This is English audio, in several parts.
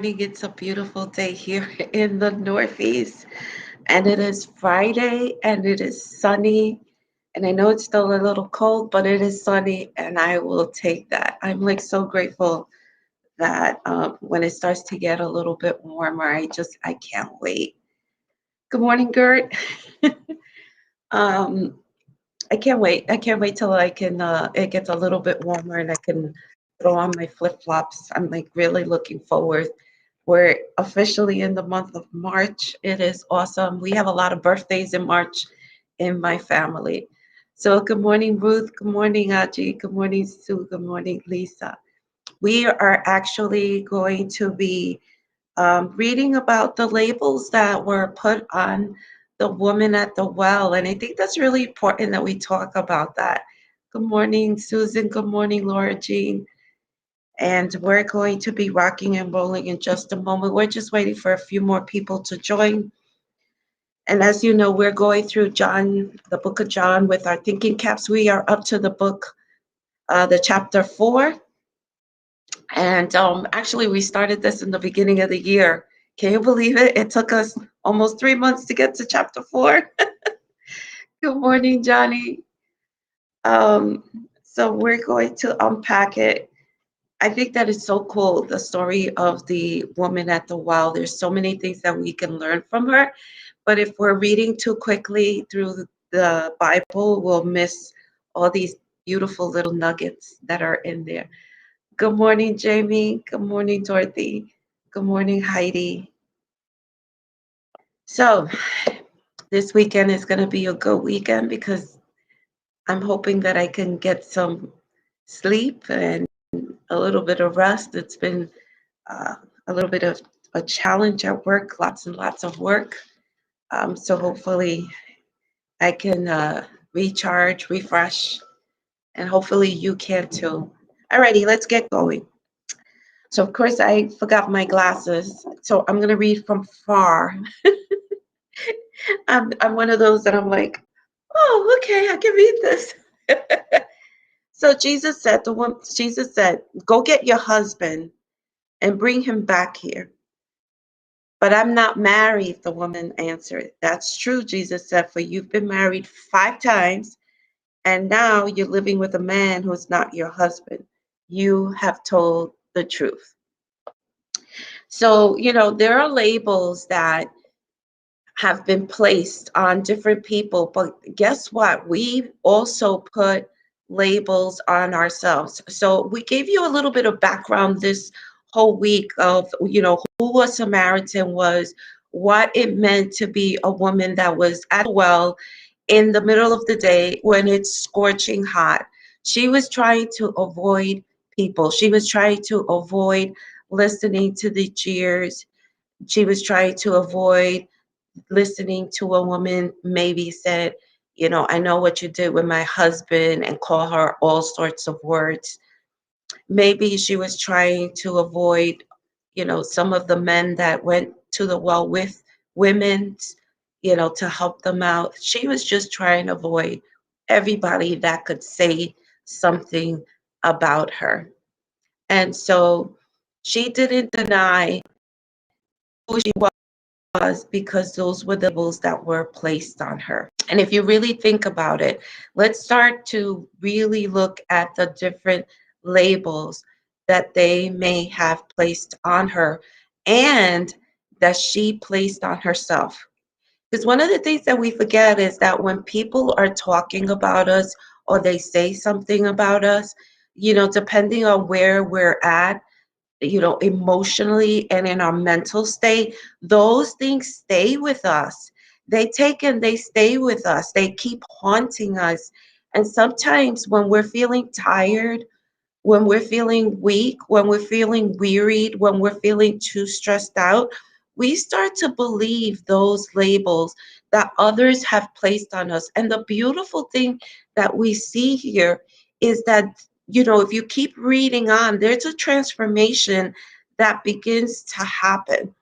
It's a beautiful day here in the Northeast, and it is Friday, and it is sunny. And I know it's still a little cold, but it is sunny, and I will take that. I'm like so grateful that when it starts to get a little bit warmer, I can't wait. Good morning, Gert. um, I can't wait. I can't wait till it gets a little bit warmer and I can throw on my flip flops. I'm like really looking forward. We're officially in the month of March. It is awesome. We have a lot of birthdays in March in my family. So good morning, Ruth. Good morning, Aji. Good morning, Sue. Good morning, Lisa. We are actually going to be reading about the labels that were put on the woman at the well. And I think that's really important that we talk about that. Good morning, Susan. Good morning, Laura Jean. And we're going to be rocking and rolling in just a moment. We're just waiting for a few more people to join. And as you know, we're going through John, the book of John, with our thinking caps. We are up to the book, the chapter 4. And actually, we started this in the beginning of the year. Can you believe it? It took us almost 3 months to get to chapter 4. Good morning, Johnny. Um, so we're going to unpack it. I think that is so cool, the story of the woman at the well. There's so many things that we can learn from her. But if we're reading too quickly through the Bible, we'll miss all these beautiful little nuggets that are in there. Good morning, Jamie. Good morning, Dorothy. Good morning, Heidi. So, this weekend is going to be a good weekend because I'm hoping that I can get some sleep and a little bit of rest. It's been uh, a little bit of a challenge at work, lots and lots of work. So, hopefully, I can recharge, refresh, and hopefully, you can too. Alrighty, let's get going. So, of course, I forgot my glasses. So, I'm going to read from far. I'm one of those that I'm like, oh, okay, I can read this. So Jesus said, go get your husband and bring him back here. But I'm not married, the woman answered. That's true, Jesus said, for you've been married 5 times, and now you're living with a man who's not your husband. You have told the truth. So, there are labels that have been placed on different people. But guess what? We also put labels on ourselves. So we gave you a little bit of background this whole week of, who a Samaritan was, what it meant to be a woman that was at the well in the middle of the day when it's scorching hot. She was trying to avoid people. She was trying to avoid listening to the jeers. She was trying to avoid listening to a woman maybe said, I know what you did with my husband and call her all sorts of words. Maybe she was trying to avoid, some of the men that went to the well with women, to help them out. She was just trying to avoid everybody that could say something about her. And so she didn't deny who she was because those were the labels that were placed on her. And if you really think about it, let's start to really look at the different labels that they may have placed on her and that she placed on herself. Because one of the things that we forget is that when people are talking about us or they say something about us, depending on where we're at, emotionally and in our mental state, those things stay with us. They take and they stay with us. They keep haunting us. And sometimes when we're feeling tired, when we're feeling weak, when we're feeling wearied, when we're feeling too stressed out, we start to believe those labels that others have placed on us. And the beautiful thing that we see here is that, if you keep reading on, there's a transformation that begins to happen.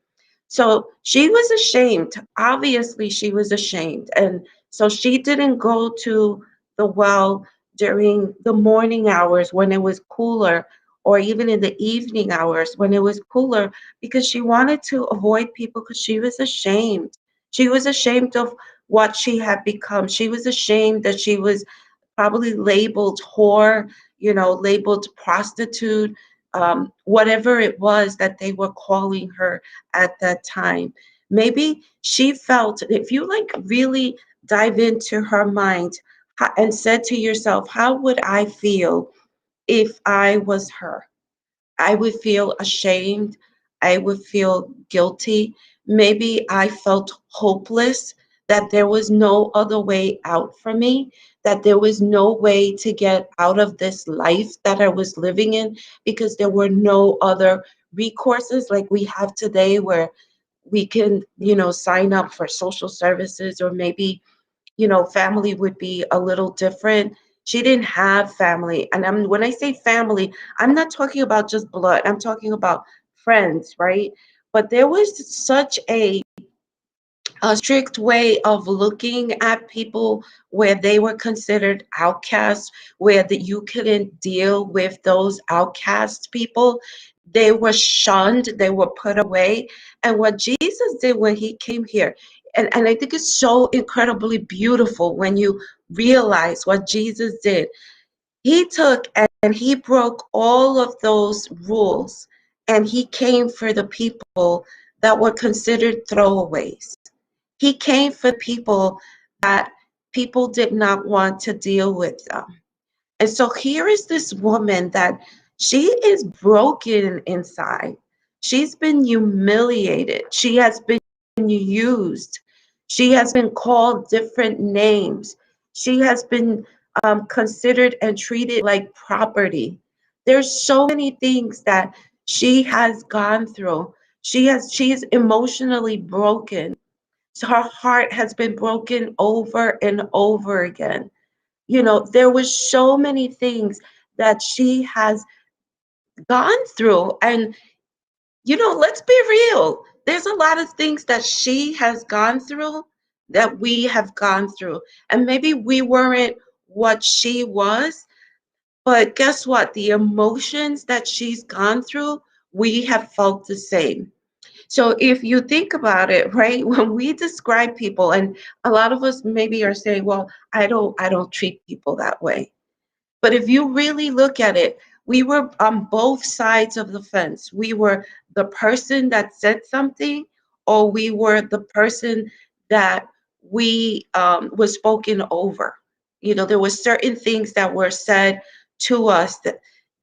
So she was ashamed. Obviously, she was ashamed. And so she didn't go to the well during the morning hours when it was cooler or even in the evening hours when it was cooler, because she wanted to avoid people, because she was ashamed. She was ashamed of what she had become. She was ashamed that she was probably labeled whore, labeled prostitute, whatever it was that they were calling her at that time. Maybe she felt, if you like really dive into her mind and said to yourself, how would I feel if I was her? I would feel ashamed. I would feel guilty. Maybe I felt hopeless, that there was no other way out for me, that there was no way to get out of this life that I was living in, because there were no other recourses like we have today, where we can, sign up for social services, or maybe, family would be a little different. She didn't have family. And when I say family, I'm not talking about just blood. I'm talking about friends, right? But there was such a strict way of looking at people, where they were considered outcasts, where you couldn't deal with those outcast people. They were shunned, they were put away. And what Jesus did when he came here, and I think it's so incredibly beautiful when you realize what Jesus did. He took and he broke all of those rules, and he came for the people that were considered throwaways. He came for people that people did not want to deal with them. And so here is this woman that she is broken inside. She's been humiliated. She has been used. She has been called different names. She has been considered and treated like property. There's so many things that she has gone through. She is emotionally broken. So her heart has been broken over and over again. There was so many things that she has gone through. And, let's be real. There's a lot of things that she has gone through that we have gone through. And maybe we weren't what she was, but guess what? The emotions that she's gone through, we have felt the same. So if you think about it, right, when we describe people, and a lot of us maybe are saying, well, I don't treat people that way. But if you really look at it, we were on both sides of the fence. We were the person that said something, or we were the person that we was spoken over. There were certain things that were said to us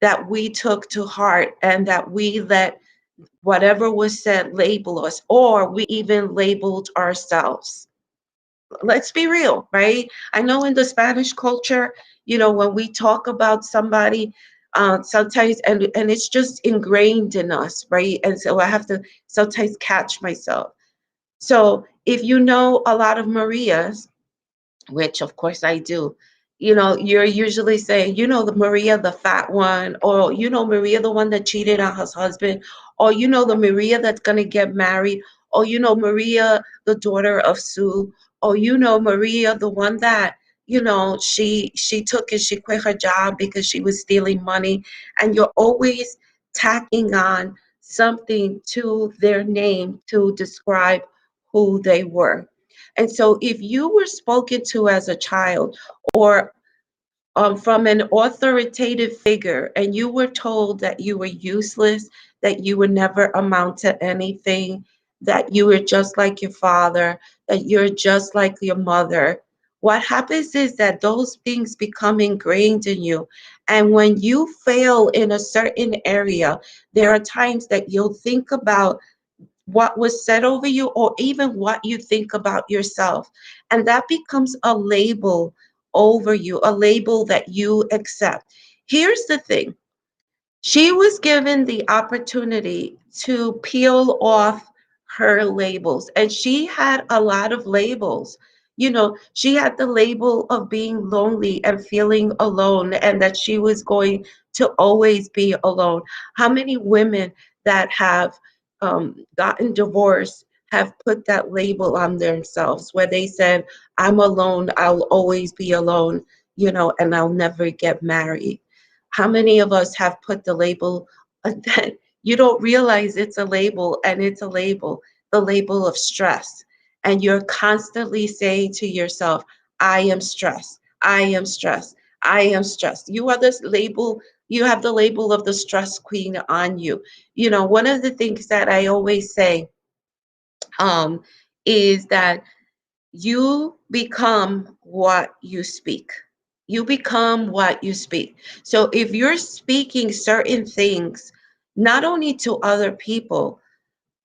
that we took to heart, and that we let whatever was said label us, or we even labeled ourselves. Let's be real, right? I know in the Spanish culture, when we talk about somebody, sometimes, and it's just ingrained in us, right? And so I have to sometimes catch myself. So if you know a lot of Marias, which of course I do, you're usually saying, the Maria, the fat one, or Maria, the one that cheated on her husband, or the Maria that's gonna get married, or Maria, the daughter of Sue, or Maria, the one that she took and she quit her job because she was stealing money. And you're always tacking on something to their name to describe who they were. And so if you were spoken to as a child, or from an authoritative figure, and you were told that you were useless, that you would never amount to anything, that you were just like your father, that you're just like your mother, what happens is that those things become ingrained in you. And when you fail in a certain area, there are times that you'll think about what was said over you, or even what you think about yourself. And that becomes a label over you, a label that you accept. Here's the thing. She was given the opportunity to peel off her labels, and she had a lot of labels. She had the label of being lonely and feeling alone, and that she was going to always be alone. How many women that have gotten divorced have put that label on themselves, where they said, I'm alone, I'll always be alone, and I'll never get married? How many of us have put the label that you don't realize it's a label, and it's a label, the label of stress. And you're constantly saying to yourself, I am stressed. I am stressed. I am stressed. You are this label, you have the label of the stress queen on you. You know, one of the things that I always say um, is that you become what you speak. You become what you speak. So if you're speaking certain things, not only to other people,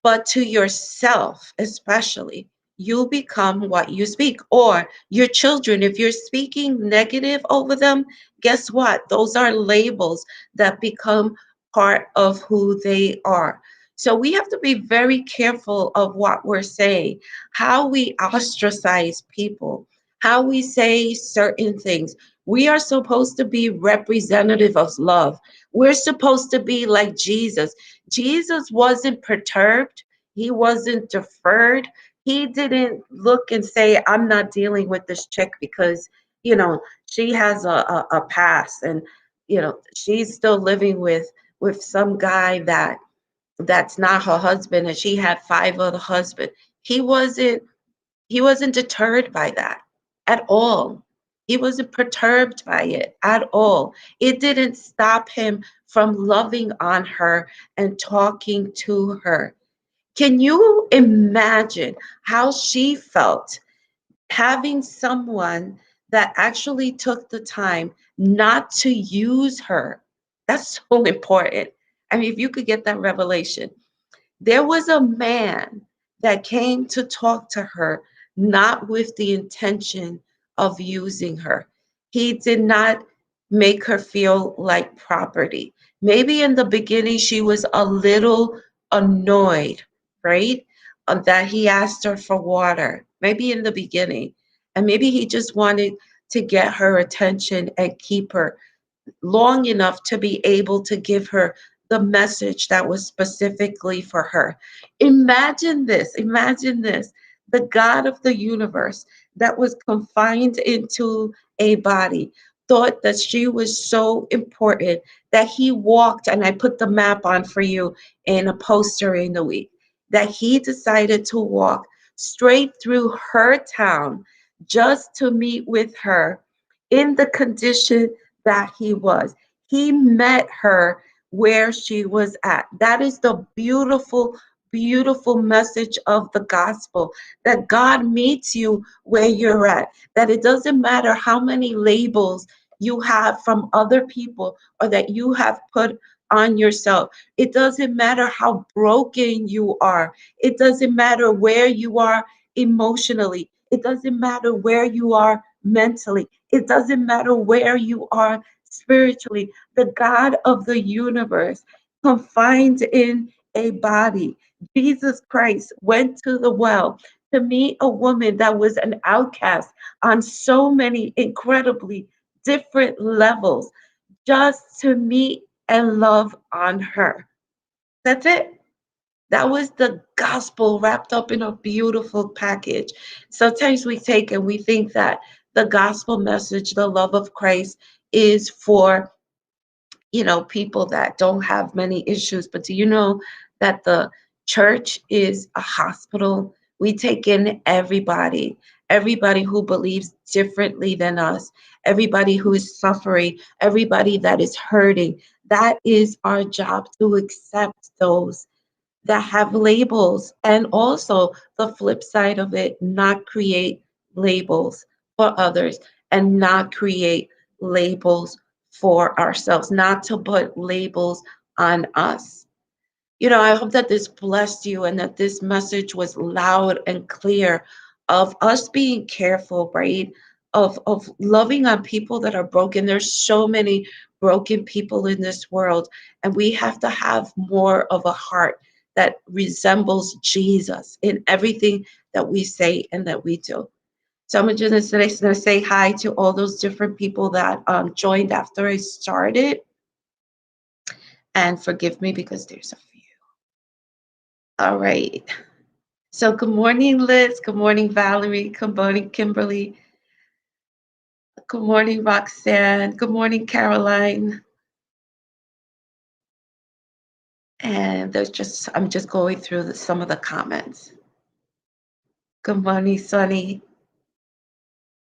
but to yourself, especially, you become what you speak. Or your children, if you're speaking negative over them, guess what? Those are labels that become part of who they are. So we have to be very careful of what we're saying, how we ostracize people, how we say certain things. We are supposed to be representative of love. We're supposed to be like Jesus. Jesus wasn't perturbed. He wasn't deferred. He didn't look and say, I'm not dealing with this chick because, she has a past, and, she's still living with some guy that's not her husband, and she had five other husbands. He wasn't he wasn't deterred by that at all. He wasn't perturbed by it at all. It didn't stop him from loving on her and talking to her. Can you imagine how she felt having someone that actually took the time not to use her? That's so important. I mean, if you could get that revelation. There was a man that came to talk to her, not with the intention of using her. He did not make her feel like property. Maybe in the beginning she was a little annoyed, right? That he asked her for water, maybe in the beginning. And maybe he just wanted to get her attention and keep her long enough to be able to give her the message that was specifically for her. Imagine this. The God of the universe that was confined into a body thought that she was so important that he walked, and I put the map on for you in a poster in the week, that he decided to walk straight through her town just to meet with her in the condition that he was. He met her where she was at. That is the beautiful, beautiful message of the gospel, that God meets you where you're at, that it doesn't matter how many labels you have from other people or that you have put on yourself. It doesn't matter how broken you are. It doesn't matter where you are emotionally. It doesn't matter where you are mentally. It doesn't matter where you are spiritually. The God of the universe, confined in a body, Jesus Christ, went to the well to meet a woman that was an outcast on so many incredibly different levels, just to meet and love on her. That's it. That was the gospel wrapped up in a beautiful package. Sometimes we take and we think that the gospel message, the love of Christ, is for, people that don't have many issues. But do you know that the church is a hospital? We take in everybody who believes differently than us, everybody who is suffering, everybody that is hurting. That is our job, to accept those that have labels, and also the flip side of it, not create labels for others, and not create labels for ourselves, not to put labels on us. I hope that this blessed you and that this message was loud and clear of us being careful, right? Of loving on people that are broken. There's so many broken people in this world, and we have to have more of a heart that resembles Jesus in everything that we say and that we do. So I'm just going to say hi to all those different people that joined after I started, and forgive me because there's a few. All right. So good morning, Liz. Good morning, Valerie. Good morning, Kimberly. Good morning, Roxanne. Good morning, Caroline. And I'm just going through some of the comments. Good morning, Sonny.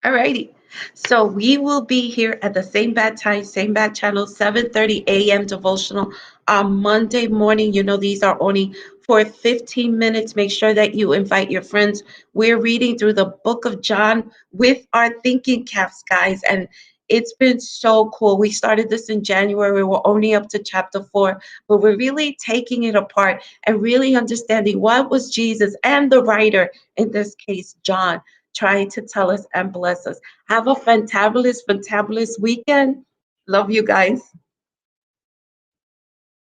Alrighty. So we will be here at the same bad time, same bad channel, 7:30 a.m. devotional on Monday morning. You know, these are only for 15 minutes. Make sure that you invite your friends. We're reading through the book of John with our thinking caps, guys. And it's been so cool. We started this in January. We're only up to chapter 4, but we're really taking it apart and really understanding what was Jesus and the writer, in this case, John, trying to tell us and bless us. Have a fantabulous, fantabulous weekend. Love you guys.